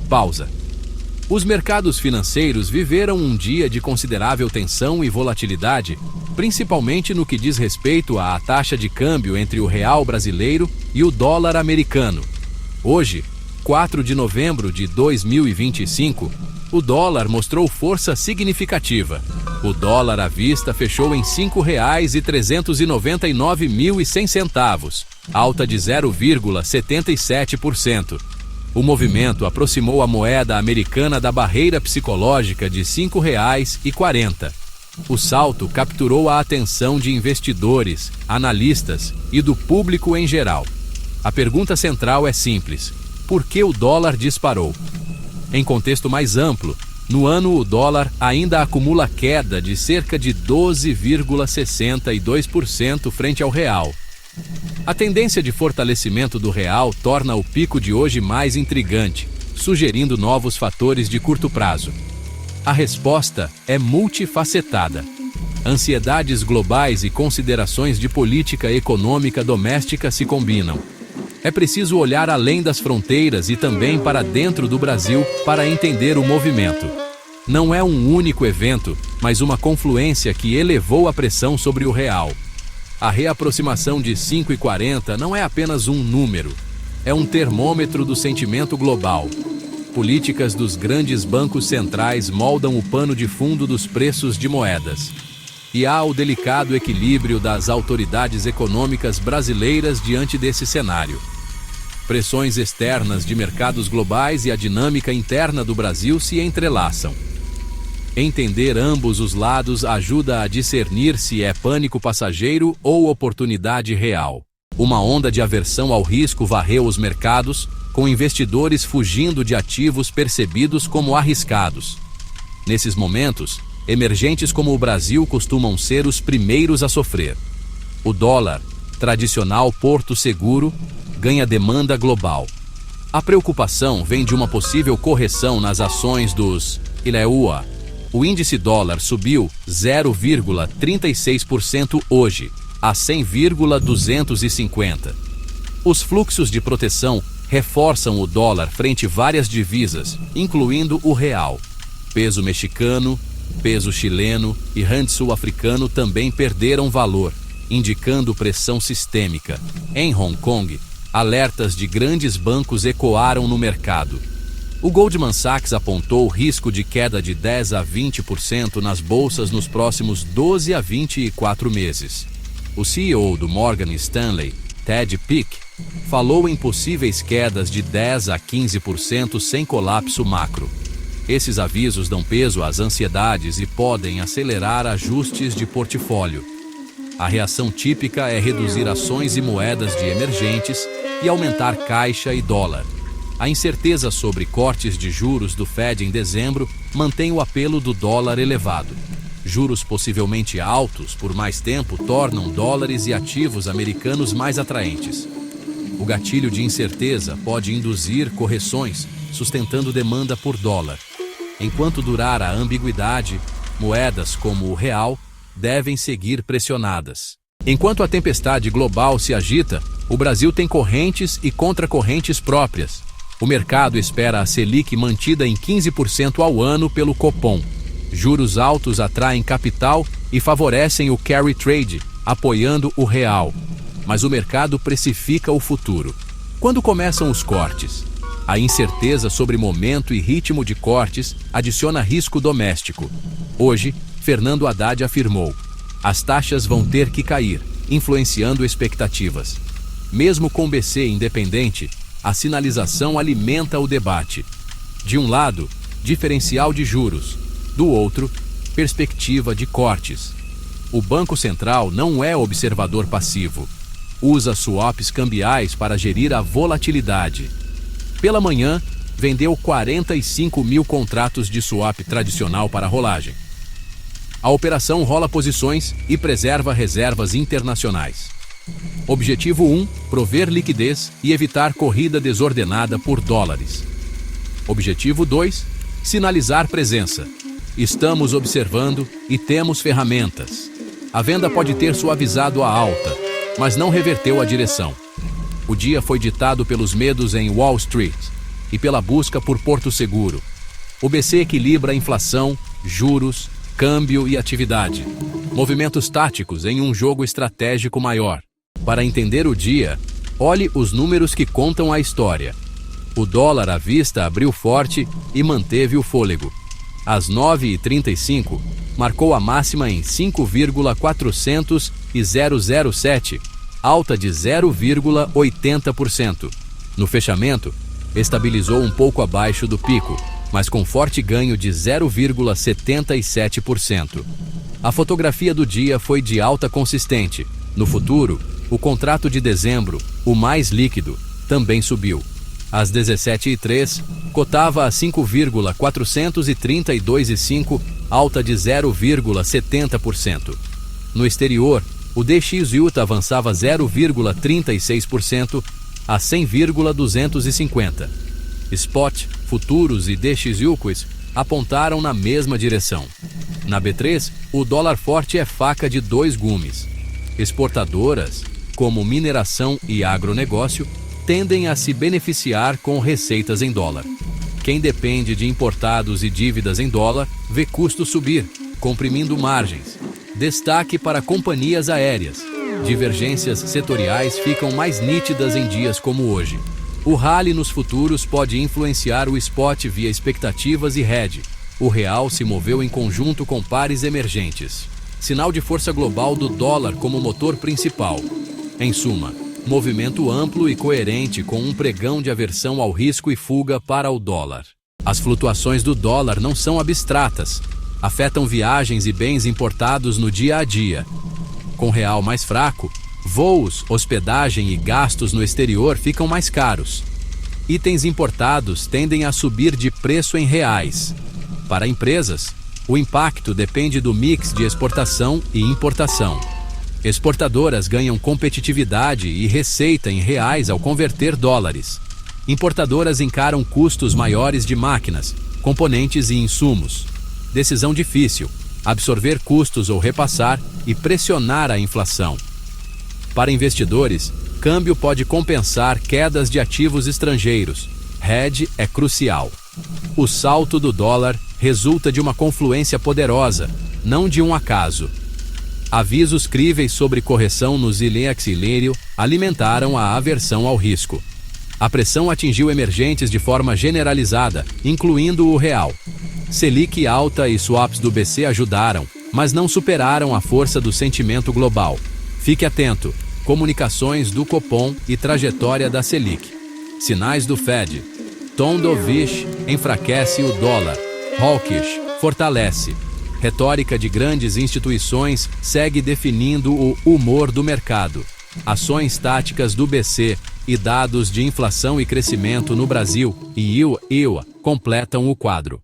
Pausa. Os mercados financeiros viveram um dia de considerável tensão e volatilidade, principalmente no que diz respeito à taxa de câmbio entre o real brasileiro e o dólar americano. Hoje, 4 de novembro de 2025, o dólar mostrou força significativa. O dólar à vista fechou em R$ 5,399,100, alta de 0,77%. O movimento aproximou a moeda americana da barreira psicológica de R$ 5,40. O salto capturou a atenção de investidores, analistas e do público em geral. A pergunta central é simples: por que o dólar disparou? Em contexto mais amplo, no ano o dólar ainda acumula queda de cerca de 12,62% frente ao real. A tendência de fortalecimento do real torna o pico de hoje mais intrigante, sugerindo novos fatores de curto prazo. A resposta é multifacetada. Ansiedades globais e considerações de política econômica doméstica se combinam. É preciso olhar além das fronteiras e também para dentro do Brasil para entender o movimento. Não é um único evento, mas uma confluência que elevou a pressão sobre o real. A reaproximação de 5,40 não é apenas um número, é um termômetro do sentimento global. Políticas dos grandes bancos centrais moldam o pano de fundo dos preços de moedas. E há o delicado equilíbrio das autoridades econômicas brasileiras diante desse cenário. Pressões externas de mercados globais e a dinâmica interna do Brasil se entrelaçam. Entender ambos os lados ajuda a discernir se é pânico passageiro ou oportunidade real. Uma onda de aversão ao risco varreu os mercados, com investidores fugindo de ativos percebidos como arriscados. Nesses momentos, emergentes como o Brasil costumam ser os primeiros a sofrer. O dólar, tradicional porto seguro, ganha demanda global. A preocupação vem de uma possível correção nas ações dos ILEUA. O índice dólar subiu 0,36% hoje, a 100,250. Os fluxos de proteção reforçam o dólar frente a várias divisas, incluindo o real. Peso mexicano, peso chileno e rand sul-africano também perderam valor, indicando pressão sistêmica. Em Hong Kong, alertas de grandes bancos ecoaram no mercado. O Goldman Sachs apontou risco de queda de 10 a 20% nas bolsas nos próximos 12 a 24 meses. O CEO do Morgan Stanley, Ted Pick, falou em possíveis quedas de 10 a 15% sem colapso macro. Esses avisos dão peso às ansiedades e podem acelerar ajustes de portfólio. A reação típica é reduzir ações e moedas de emergentes e aumentar caixa e dólar. A incerteza sobre cortes de juros do Fed em dezembro mantém o apelo do dólar elevado. Juros possivelmente altos por mais tempo tornam dólares e ativos americanos mais atraentes. O gatilho de incerteza pode induzir correções, sustentando demanda por dólar. Enquanto durar a ambiguidade, moedas como o real devem seguir pressionadas. Enquanto a tempestade global se agita, o Brasil tem correntes e contracorrentes próprias. O mercado espera a Selic mantida em 15% ao ano pelo Copom. Juros altos atraem capital e favorecem o carry trade, apoiando o real. Mas o mercado precifica o futuro. Quando começam os cortes? A incerteza sobre momento e ritmo de cortes adiciona risco doméstico. Hoje, Fernando Haddad afirmou: as taxas vão ter que cair, influenciando expectativas. Mesmo com BC independente, a sinalização alimenta o debate. De um lado, diferencial de juros. Do outro, perspectiva de cortes. O Banco Central não é observador passivo. Usa swaps cambiais para gerir a volatilidade. Pela manhã, vendeu 45 mil contratos de swap tradicional para rolagem. A operação rola posições e preserva reservas internacionais. Objetivo 1, prover liquidez e evitar corrida desordenada por dólares. Objetivo 2, sinalizar presença. Estamos observando e temos ferramentas. A venda pode ter suavizado a alta, mas não reverteu a direção. O dia foi ditado pelos medos em Wall Street. e pela busca por porto seguro. O BC equilibra a inflação, juros, câmbio e atividade. Movimentos táticos em um jogo estratégico maior. Para entender o dia, olhe os números que contam a história. O dólar à vista abriu forte e manteve o fôlego. Às 9h35, marcou a máxima em 5,4007, alta de 0,80%. No fechamento, estabilizou um pouco abaixo do pico, mas com forte ganho de 0,77%. A fotografia do dia foi de alta consistente. No futuro, o contrato de dezembro, o mais líquido, também subiu. Às 17h03, cotava a 5,432,5, alta de 0,70%. No exterior, o DXY avançava 0,36% a 100,250. Spot, futuros e DXYs apontaram na mesma direção. Na B3, o dólar forte é faca de dois gumes. Exportadoras, como mineração e agronegócio, tendem a se beneficiar com receitas em dólar. Quem depende de importados e dívidas em dólar vê custos subir, comprimindo margens. Destaque para companhias aéreas. Divergências setoriais ficam mais nítidas em dias como hoje. O rally nos futuros pode influenciar o spot via expectativas e hedge. O real se moveu em conjunto com pares emergentes. Sinal de força global do dólar como motor principal. Em suma, movimento amplo e coerente com um pregão de aversão ao risco e fuga para o dólar. As flutuações do dólar não são abstratas. Afetam viagens e bens importados no dia a dia. Com real mais fraco, voos, hospedagem e gastos no exterior ficam mais caros. Itens importados tendem a subir de preço em reais. Para empresas, o impacto depende do mix de exportação e importação. Exportadoras ganham competitividade e receita em reais ao converter dólares. Importadoras encaram custos maiores de máquinas, componentes e insumos. Decisão difícil: absorver custos ou repassar e pressionar a inflação. Para investidores, câmbio pode compensar quedas de ativos estrangeiros. Hedge é crucial. O salto do dólar resulta de uma confluência poderosa, não de um acaso. Avisos críveis sobre correção nos ILEX e Lírio alimentaram a aversão ao risco. A pressão atingiu emergentes de forma generalizada, incluindo o real. Selic alta e swaps do BC ajudaram, mas não superaram a força do sentimento global. Fique atento: comunicações do Copom e trajetória da Selic. Sinais do Fed. Tom dovish enfraquece o dólar. Hawkish fortalece. Retórica de grandes instituições segue definindo o humor do mercado. Ações táticas do BC e dados de inflação e crescimento no Brasil e IWA completam o quadro.